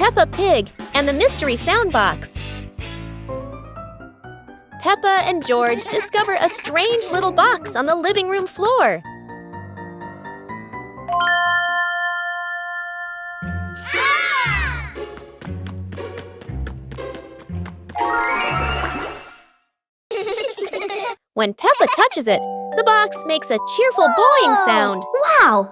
Peppa Pig and the Mystery Sound Box. Peppa and George discover a strange little box on the living room floor. When Peppa touches it, the box makes a cheerful boing sound. Wow!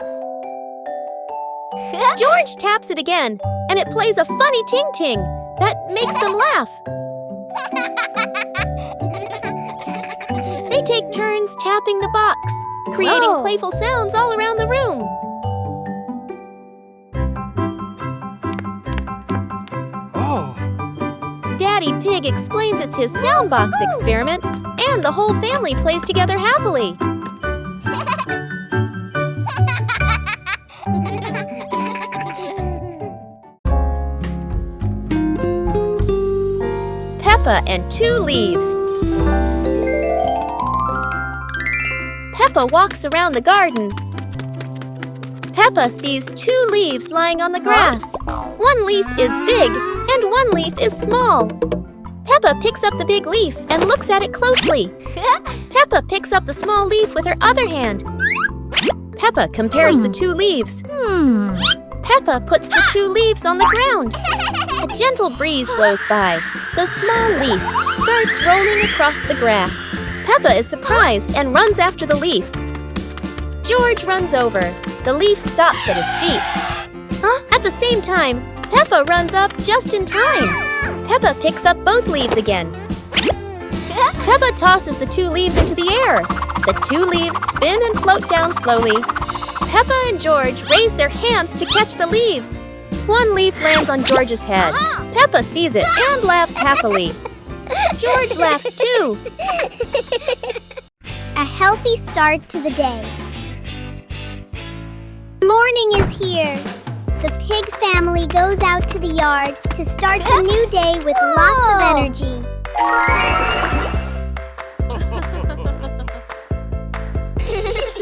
George taps it again, and it plays a funny ting-ting that makes them laugh. They take turns tapping the box, creating playful sounds all around the room. Daddy Pig explains it's his soundbox experiment, and the whole family plays together happily. Peppa and 2 leaves. Peppa walks around the garden. Peppa sees 2 leaves lying on the grass. One leaf is big and one leaf is small. Peppa picks up the big leaf and looks at it closely. Peppa picks up the small leaf with her other hand. Peppa compares the 2 leaves. Peppa puts the 2 leaves on the ground. A gentle breeze blows by. The small leaf starts rolling across the grass. Peppa is surprised and runs after the leaf. George runs over. The leaf stops at his feet. At the same time, Peppa runs up just in time. Peppa picks up both leaves again. Peppa tosses the 2 leaves into the air. The 2 leaves spin and float down slowly. Peppa and George raise their hands to catch the leaves. One leaf lands on George's head. Peppa sees it and laughs happily. George laughs too. A healthy start to the day. Morning is here. The pig family goes out to the yard to start the new day with lots of energy.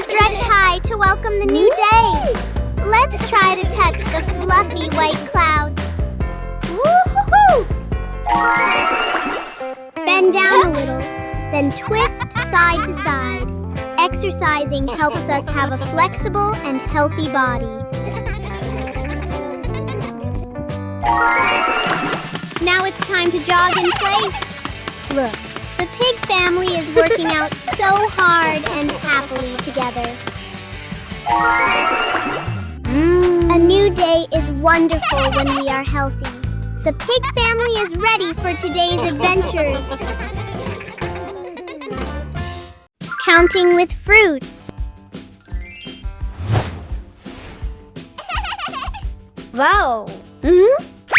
Stretch high to welcome the new day. Let's try to touch the fluffy white clouds. Woo-hoo-hoo! Bend down a little, then twist side to side. Exercising helps us have a flexible and healthy body. Now it's time to jog in place. Look, the pig family is working out so hard and happily together. A new day is wonderful when we are healthy. The pig family is ready for today's adventures. Counting with fruits. Wow!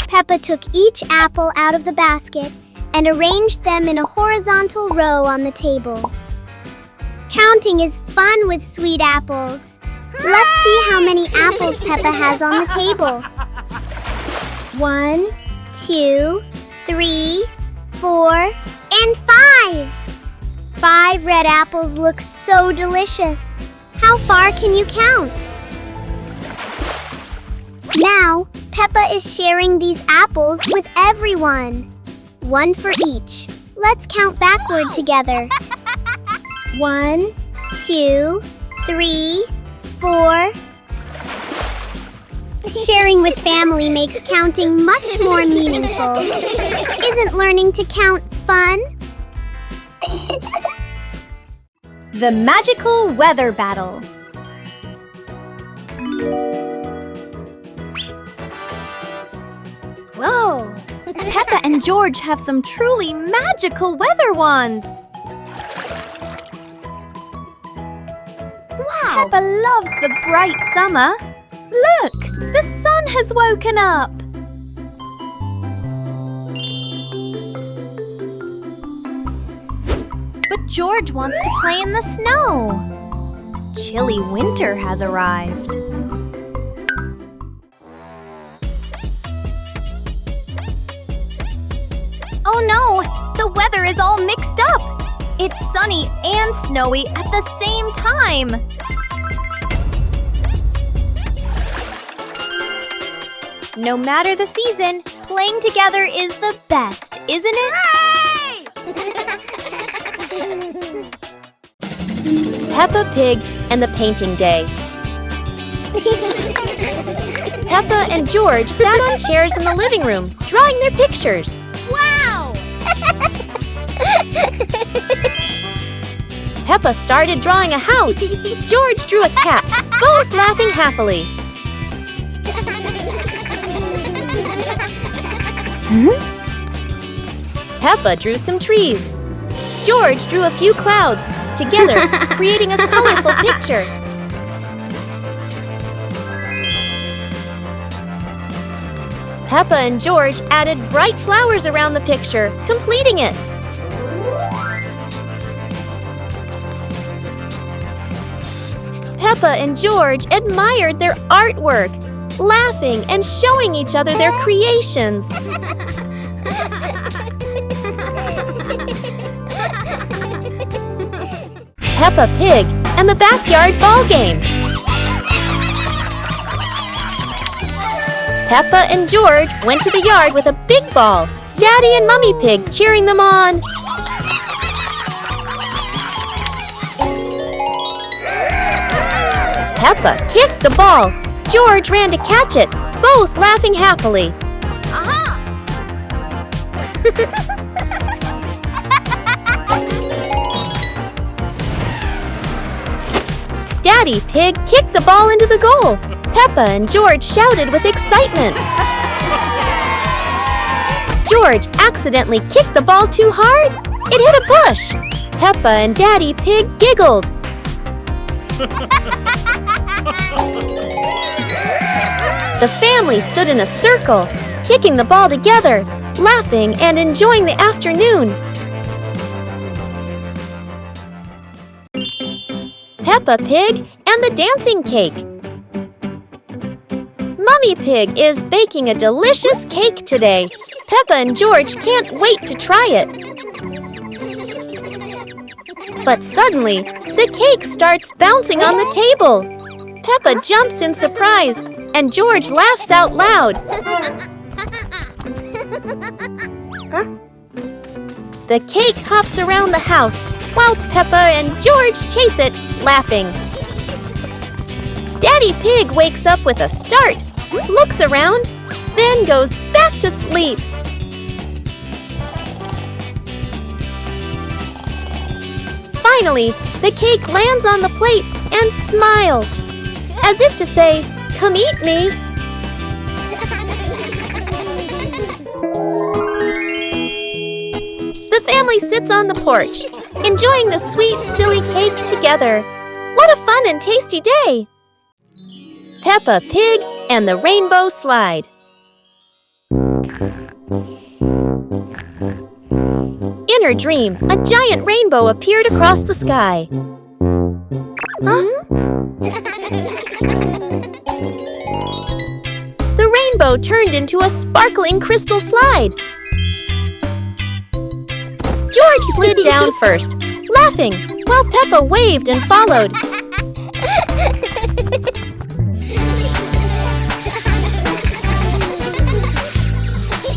Peppa took each apple out of the basket and arranged them in a horizontal row on the table. Counting is fun with sweet apples. Let's see how many apples Peppa has on the table. 1, 2, 3, 4, and 5. 5 red apples look so delicious. How far can you count? Now, Peppa is sharing these apples with everyone. 1 for each. Let's count backward together. 1, 2, 3, 4. Sharing with family makes counting much more meaningful. Isn't learning to count fun? The magical weather battle. Whoa! Peppa and George have some truly magical weather wands. Wow! Peppa loves the bright summer. Look! The sun has woken up. But George wants to play in the snow. Chilly winter has arrived. Oh no! The weather is all mixed up! It's sunny and snowy at the same time! No matter the season, playing together is the best, isn't it? Peppa Pig and the Painting Day. Peppa and George sat on chairs in the living room, drawing their pictures. Wow! Peppa started drawing a house. George drew a cat, both laughing happily. Peppa drew some trees. George drew a few clouds, together creating a colorful picture. Peppa and George added bright flowers around the picture, completing it. Peppa and George admired their artwork, laughing and showing each other their creations. Peppa Pig and the Backyard Ball Game. Peppa and George went to the yard with a big ball, Daddy and Mummy Pig cheering them on. Peppa kicked the ball. George ran to catch it, both laughing happily. Aha! Daddy Pig kicked the ball into the goal. Peppa and George shouted with excitement. George accidentally kicked the ball too hard. It hit a bush. Peppa and Daddy Pig giggled. The family stood in a circle, kicking the ball together, laughing and enjoying the afternoon. Peppa Pig and the Dancing Cake. Mummy Pig is baking a delicious cake today. Peppa and George can't wait to try it. But suddenly, the cake starts bouncing on the table. Peppa jumps in surprise, and George laughs out loud. The cake hops around the house, while Peppa and George chase it, laughing. Daddy Pig wakes up with a start, looks around, then goes back to sleep. Finally, the cake lands on the plate and smiles, as if to say, "Come eat me." The family sits on the porch, enjoying the sweet, silly cake together. What a fun and tasty day! Peppa Pig and the Rainbow Slide. In her dream, a giant rainbow appeared across the sky. The rainbow turned into a sparkling crystal slide. George slid down first, laughing, while Peppa waved and followed.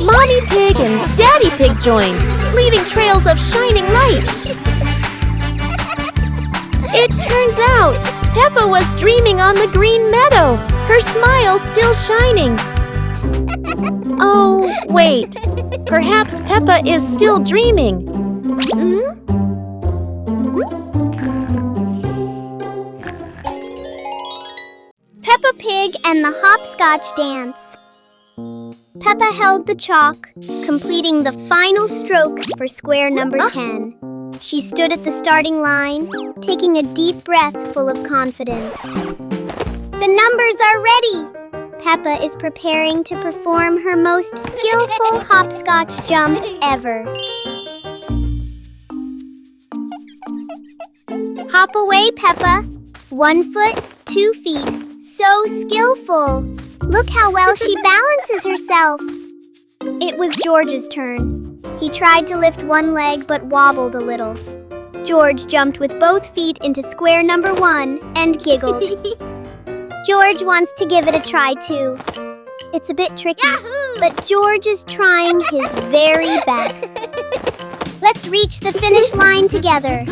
Mommy Pig and Daddy Pig joined, leaving trails of shining light. It turns out Peppa was dreaming on the green meadow, her smile still shining. Oh, wait. Perhaps Peppa is still dreaming. Peppa Pig and the Hopscotch Dance. Peppa held the chalk, completing the final strokes for square number 10. She stood at the starting line, taking a deep breath full of confidence. The numbers are ready! Peppa is preparing to perform her most skillful hopscotch jump ever. Hop away, Peppa. 1 foot, 2 feet. So skillful. Look how well she balances herself. It was George's turn. He tried to lift one leg but wobbled a little. George jumped with both feet into square number 1 and giggled. George wants to give it a try too. It's a bit tricky, but George is trying his very best. Let's reach the finish line together.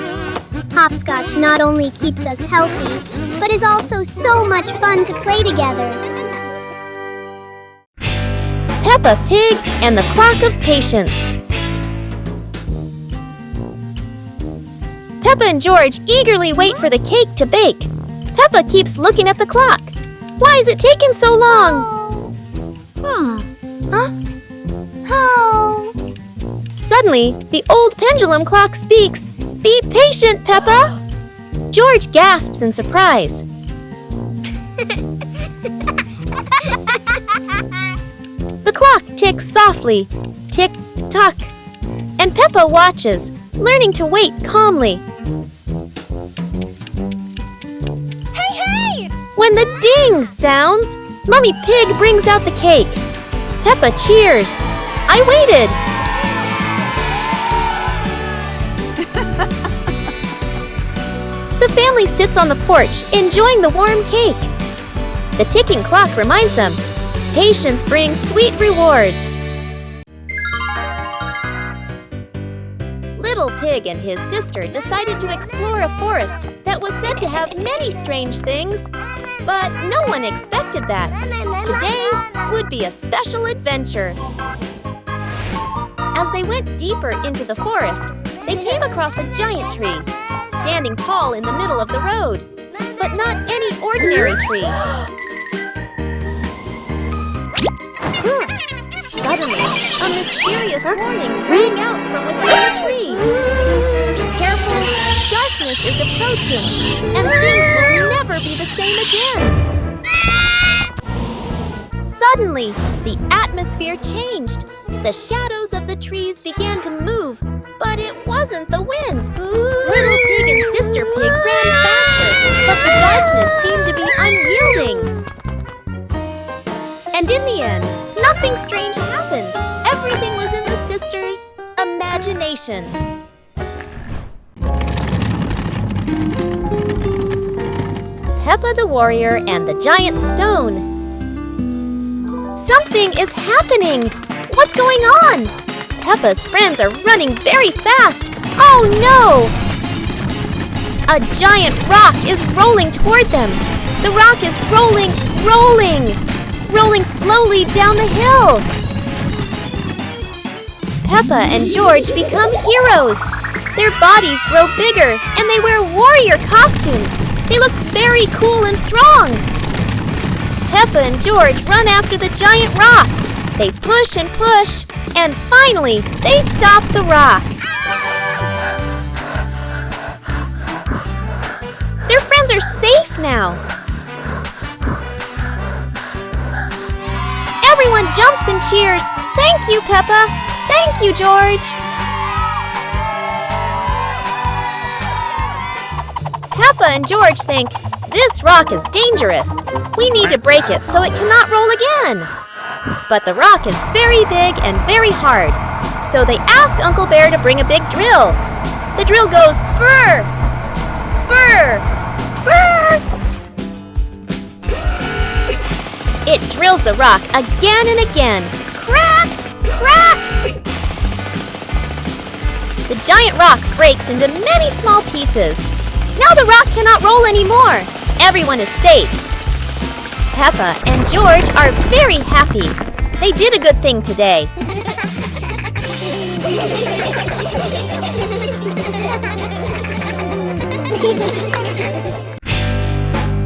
Hopscotch not only keeps us healthy, but is also so much fun to play together. Peppa Pig and the Clock of Patience. Peppa and George eagerly wait for the cake to bake. Peppa keeps looking at the clock. Why is it taking so long? Oh. Suddenly, the old pendulum clock speaks. Be patient, Peppa! George gasps in surprise. The clock ticks softly, tick-tock, and Peppa watches, learning to wait calmly. Hey! When the ding sounds, Mummy Pig brings out the cake. Peppa cheers. I waited. The family sits on the porch, enjoying the warm cake. The ticking clock reminds them, patience brings sweet rewards. Little Pig and his sister decided to explore a forest that was said to have many strange things. But no one expected that. Today would be a special adventure. As they went deeper into the forest, they came across a giant tree, standing tall in the middle of the road. But not any ordinary tree. Suddenly, a mysterious warning rang out from within the tree. Be careful, darkness is approaching, and things will never be the same again. Suddenly, the atmosphere changed. The shadows of the trees began to move, but it wasn't the wind. Little Pig and Sister Pig ran faster, but the darkness seemed to be unyielding. And in the end, nothing strange happened. Everything was in the sisters' imagination. Peppa the Warrior and the Giant Stone. Something is happening! What's going on? Peppa's friends are running very fast. Oh no! A giant rock is rolling toward them. The rock is rolling slowly down the hill. Peppa and George become heroes. Their bodies grow bigger and they wear warrior costumes. They look very cool and strong. Peppa and George run after the giant rock. They push and push, and finally, they stop the rock. Their friends are safe now. Everyone jumps and cheers. Thank you, Peppa. Thank you, George. Peppa and George think, this rock is dangerous. We need to break it so it cannot roll again. But the rock is very big and very hard. So they ask Uncle Bear to bring a big drill. The drill goes brr, brr, brr. It drills the rock again and again. Crack, crack. The giant rock breaks into many small pieces. Now the rock cannot roll anymore. Everyone is safe. Peppa and George are very happy. They did a good thing today.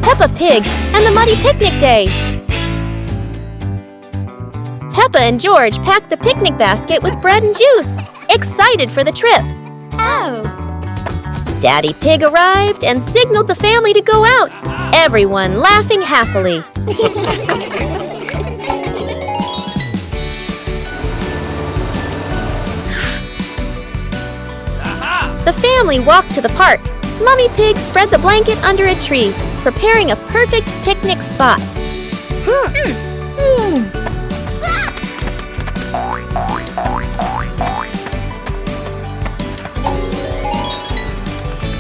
Peppa Pig and the Muddy Picnic Day. Peppa and George packed the picnic basket with bread and juice, excited for the trip. Oh. Daddy Pig arrived and signaled the family to go out, everyone laughing happily. The family walked to the park. Mummy Pig spread the blanket under a tree, preparing a perfect picnic spot.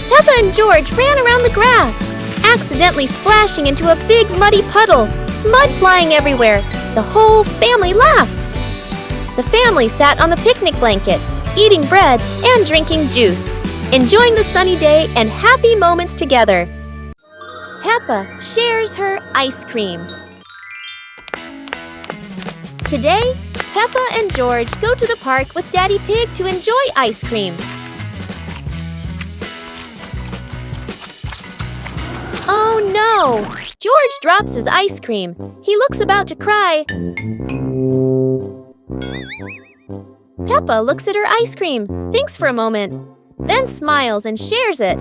Peppa and George ran around the grass, accidentally splashing into a big muddy puddle, mud flying everywhere. The whole family laughed. The family sat on the picnic blanket, eating bread and drinking juice, enjoying the sunny day and happy moments together. Peppa shares her ice cream. Today, Peppa and George go to the park with Daddy Pig to enjoy ice cream. Oh no! George drops his ice cream. He looks about to cry. Peppa looks at her ice cream, thinks for a moment, then smiles and shares it.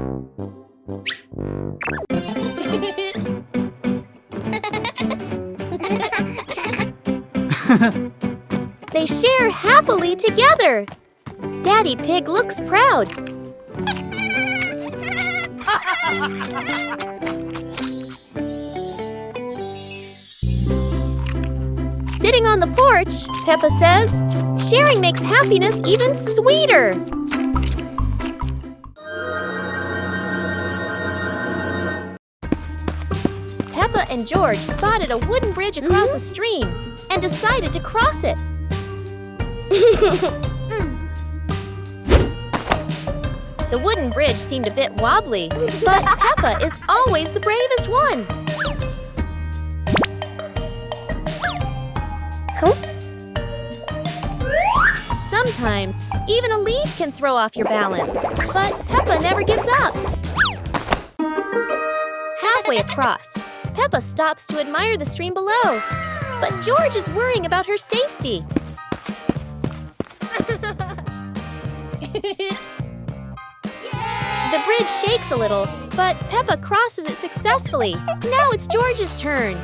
They share happily together. Daddy Pig looks proud. Sitting on the porch, Peppa says, sharing makes happiness even sweeter. Peppa and George spotted a wooden bridge across a stream and decided to cross it. The wooden bridge seemed a bit wobbly, but Peppa is always the bravest one. Sometimes, even a leaf can throw off your balance, but Peppa never gives up. Halfway across, Peppa stops to admire the stream below, but George is worrying about her safety. The bridge shakes a little, but Peppa crosses it successfully. Now it's George's turn.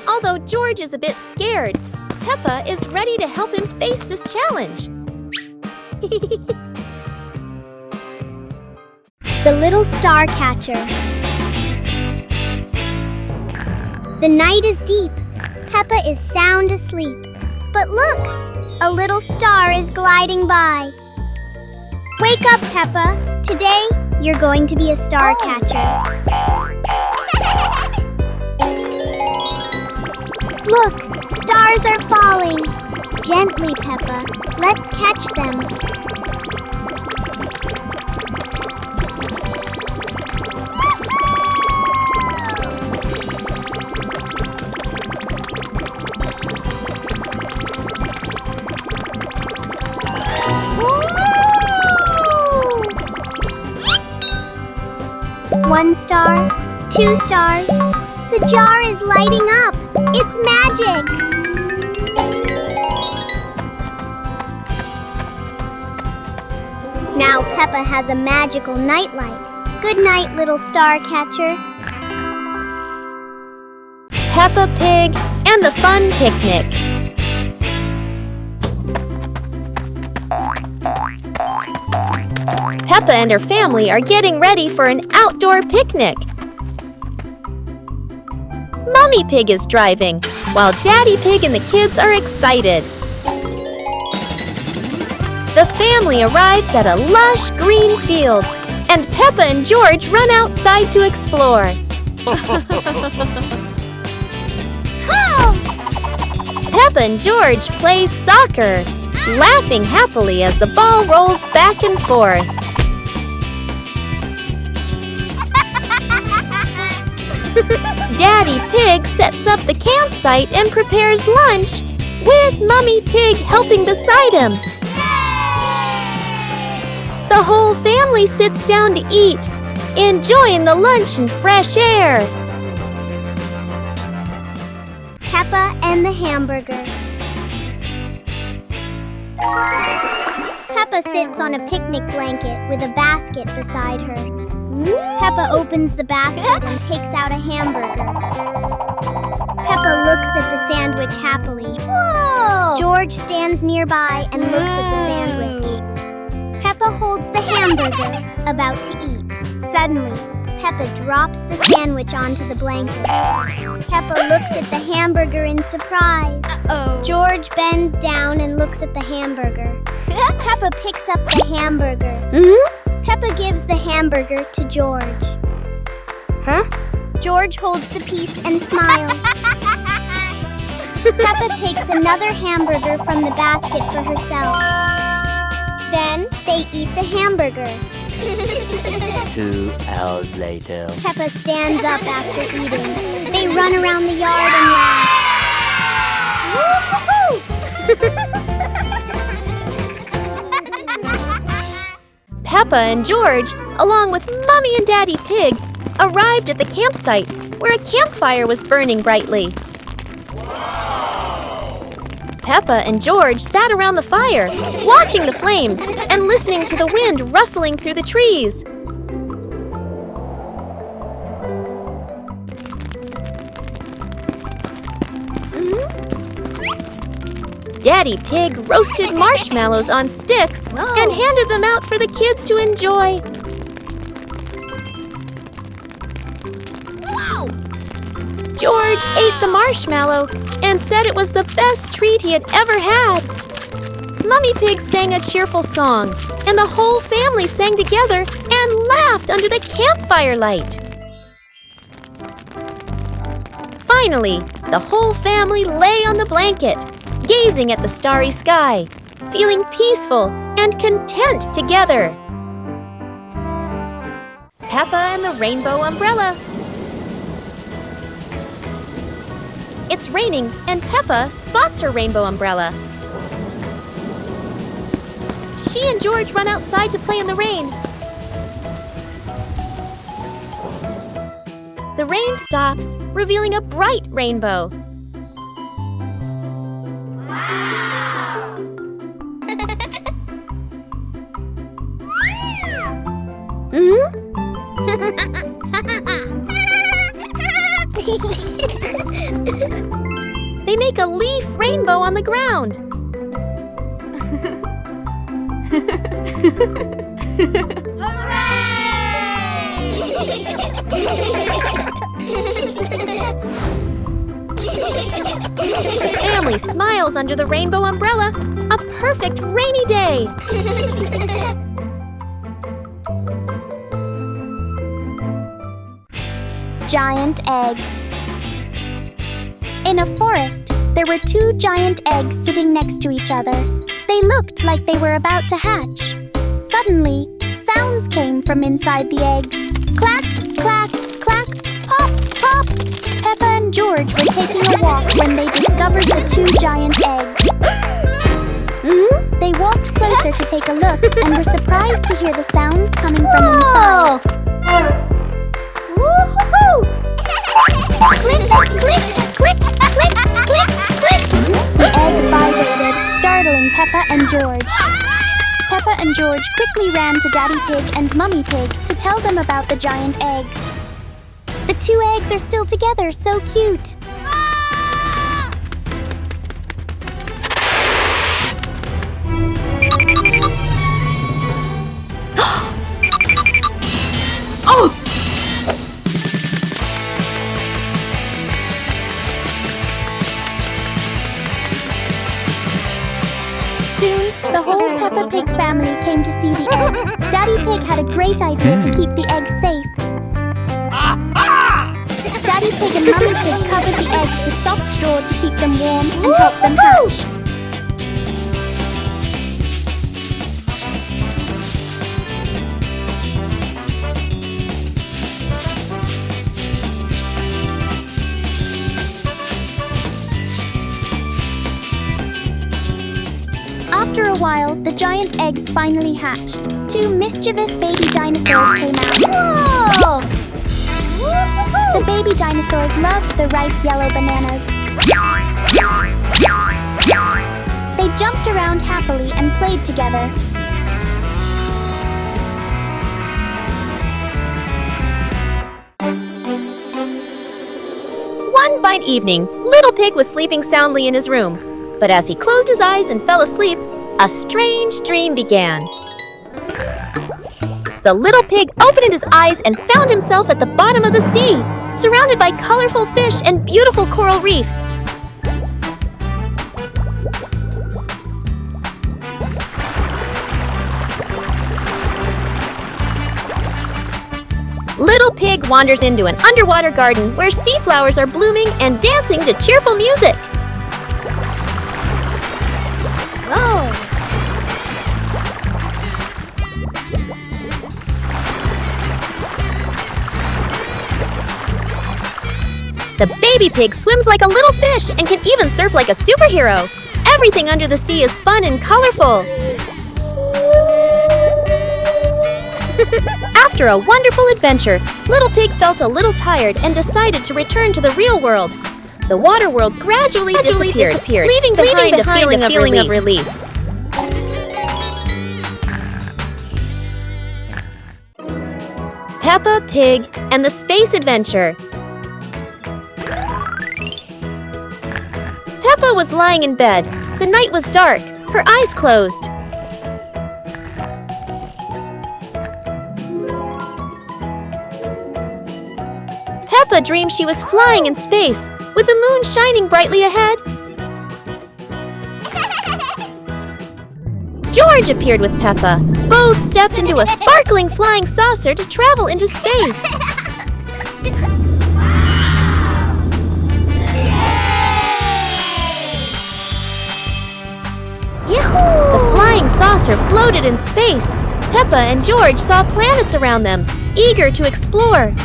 Although George is a bit scared, Peppa is ready to help him face this challenge. The Little Star Catcher. The night is deep. Peppa is sound asleep. But look, a little star is gliding by. Wake up, Peppa. Today, you're going to be a star catcher. Look, stars are falling. Gently, Peppa. Let's catch them. One star, 2 stars. The jar is lighting up. It's magic. Now Peppa has a magical nightlight. Good night, little star catcher. Peppa Pig and the Fun Picnic. Peppa and her family are getting ready for an outdoor picnic. Mummy Pig is driving, while Daddy Pig and the kids are excited. The family arrives at a lush green field, and Peppa and George run outside to explore. Peppa and George play soccer, laughing happily as the ball rolls back and forth. Daddy Pig sets up the campsite and prepares lunch, with Mummy Pig helping beside him. The whole family sits down to eat, enjoying the lunch and fresh air. Peppa and the hamburger. Peppa sits on a picnic blanket with a basket beside her. Peppa opens the basket and takes out a hamburger. Peppa looks at the sandwich happily. Whoa! George stands nearby and looks at the sandwich. Peppa holds the hamburger, about to eat. Suddenly, Peppa drops the sandwich onto the blanket. Peppa looks at the hamburger in surprise. George bends down and looks at the hamburger. Peppa picks up the hamburger. Peppa gives the hamburger to George. George holds the piece and smiles. Peppa takes another hamburger from the basket for herself. Then they eat the hamburger. 2 hours later. Peppa stands up after eating. They run around the yard and laugh. Peppa and George, along with Mommy and Daddy Pig, arrived at the campsite where a campfire was burning brightly. Peppa and George sat around the fire, watching the flames and listening to the wind rustling through the trees. Daddy Pig roasted marshmallows on sticks and handed them out for the kids to enjoy. George ate the marshmallow and said it was the best treat he had ever had. Mummy Pig sang a cheerful song, and the whole family sang together and laughed under the campfire light. Finally, the whole family lay on the blanket, gazing at the starry sky, feeling peaceful and content together. Peppa and the Rainbow Umbrella. It's raining, and Peppa spots her rainbow umbrella. She and George run outside to play in the rain. The rain stops, revealing a bright rainbow. They make a leaf rainbow on the ground. The family smiles under the rainbow umbrella. A perfect rainy day. Giant egg. In a forest, there were 2 giant eggs sitting next to each other. They looked like they were about to hatch. Suddenly, sounds came from inside the eggs. Clack, clack, clack, pop, pop. Peppa and George were taking a walk when they discovered the 2 giant eggs. They walked closer to take a look and were surprised to hear the sounds coming from inside. Woo-hoo-hoo! Click, click, click, click, click, click. The egg vibrated, startling Peppa and George. Peppa and George quickly ran to Daddy Pig and Mummy Pig to tell them about the giant eggs. The 2 eggs are still together, so cute. Soon, the whole Peppa Pig family came to see the eggs. Daddy Pig had a great idea to keep the eggs safe. Daddy Pig and Mummy Pig covered the eggs with soft straw to keep them warm and help them hatch. After a while, the giant eggs finally hatched. 2 mischievous baby dinosaurs came out. Whoa! The baby dinosaurs loved the ripe yellow bananas. They jumped around happily and played together. One fine evening, Little Pig was sleeping soundly in his room. But as he closed his eyes and fell asleep, a strange dream began. The little pig opened his eyes and found himself at the bottom of the sea, surrounded by colorful fish and beautiful coral reefs. Little Pig wanders into an underwater garden where sea flowers are blooming and dancing to cheerful music. Whoa! The baby pig swims like a little fish and can even surf like a superhero. Everything under the sea is fun and colorful. After a wonderful adventure, Little Pig felt a little tired and decided to return to the real world. The water world gradually disappeared, leaving behind a feeling of relief. Peppa Pig and the Space Adventure. Peppa was lying in bed. The night was dark. Her eyes closed. Peppa dreamed she was flying in space, with the moon shining brightly ahead. George appeared with Peppa. Both stepped into a sparkling flying saucer to travel into space. The flying saucer floated in space. Peppa and George saw planets around them, eager to explore.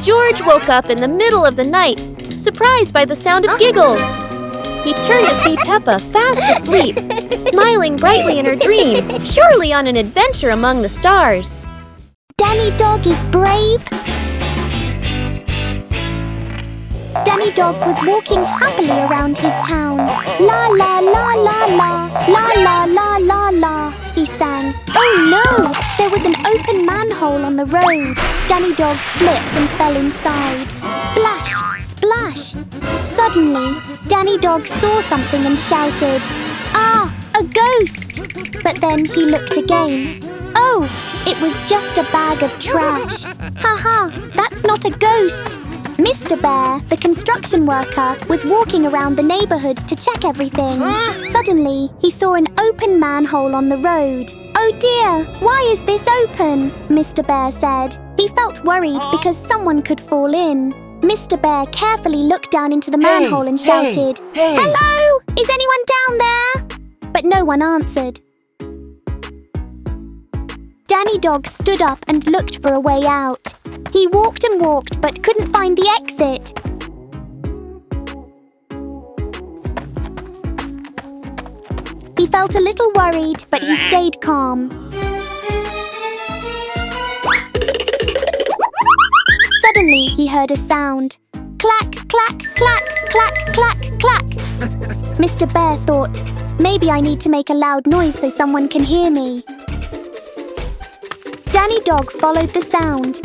George woke up in the middle of the night, surprised by the sound of giggles. He turned to see Peppa fast asleep, smiling brightly in her dream, surely on an adventure among the stars. Danny Dog is brave. Danny Dog was walking happily around his town. La la la la la, la la la la la, he sang. Oh no! There was an open manhole on the road. Danny Dog slipped and fell inside. Splash! Splash! Suddenly, Danny Dog saw something and shouted, "Ah, a ghost!" But then he looked again. Oh, it was just a bag of trash. Haha, that's not a ghost. Mr. Bear, the construction worker, was walking around the neighborhood to check everything. Suddenly, he saw an open manhole on the road. "Oh dear, why is this open?" Mr. Bear said. He felt worried because someone could fall in. Mr. Bear carefully looked down into the manhole and shouted, "Hello! Is anyone down there?" But no one answered. Danny Dog stood up and looked for a way out. He walked and walked but couldn't find the exit. He felt a little worried, but he stayed calm. Suddenly, he heard a sound. Clack, clack, clack, clack, clack, clack. Mr. Bear thought, maybe I need to make a loud noise so someone can hear me. Danny Dog followed the sound.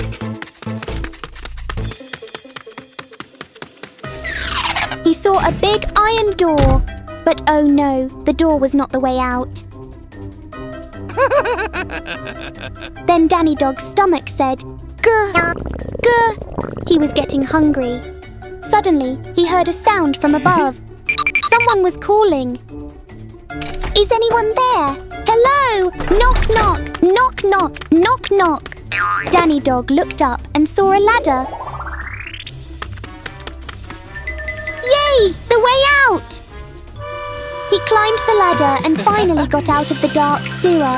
He saw a big iron door, but oh no, the door was not the way out. Then Danny Dog's stomach said, "Grr, grr." He was getting hungry. Suddenly, he heard a sound from above. Someone was calling. "Is anyone there? Hello! Knock, knock, knock, knock, knock, knock." Danny Dog looked up and saw a ladder. Yay! The way out! He climbed the ladder and finally got out of the dark sewer.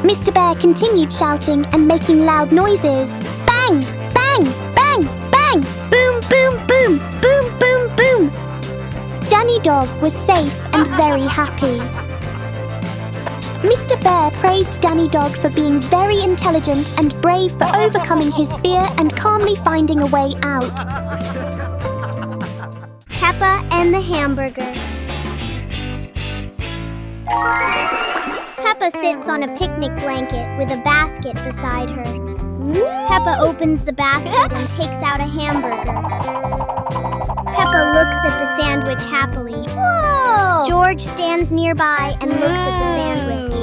Mr. Bear continued shouting and making loud noises. Bang! Bang! Bang! Bang! Boom! Boom! Boom! Boom! Boom! Boom! Danny Dog was safe and very happy. Mr. Bear praised Danny Dog for being very intelligent and brave for overcoming his fear and calmly finding a way out. Peppa and the hamburger. Peppa sits on a picnic blanket with a basket beside her. Peppa opens the basket and takes out a hamburger. Peppa looks at the sandwich happily. Whoa! George stands nearby and looks at the sandwich.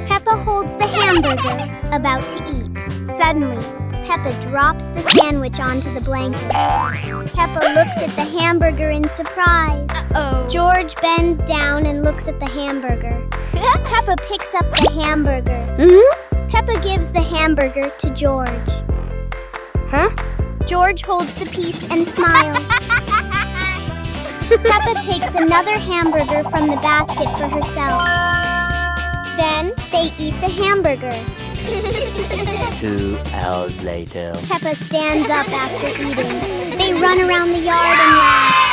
Peppa holds the hamburger, about to eat. Suddenly, Peppa drops the sandwich onto the blanket. Peppa looks at the hamburger in surprise. George bends down and looks at the hamburger. Peppa picks up the hamburger. Peppa gives the hamburger to George. George holds the piece and smiles. Peppa takes another hamburger from the basket for herself. Then they eat the hamburger. 2 hours later. Peppa stands up after eating. They run around the yard and laugh.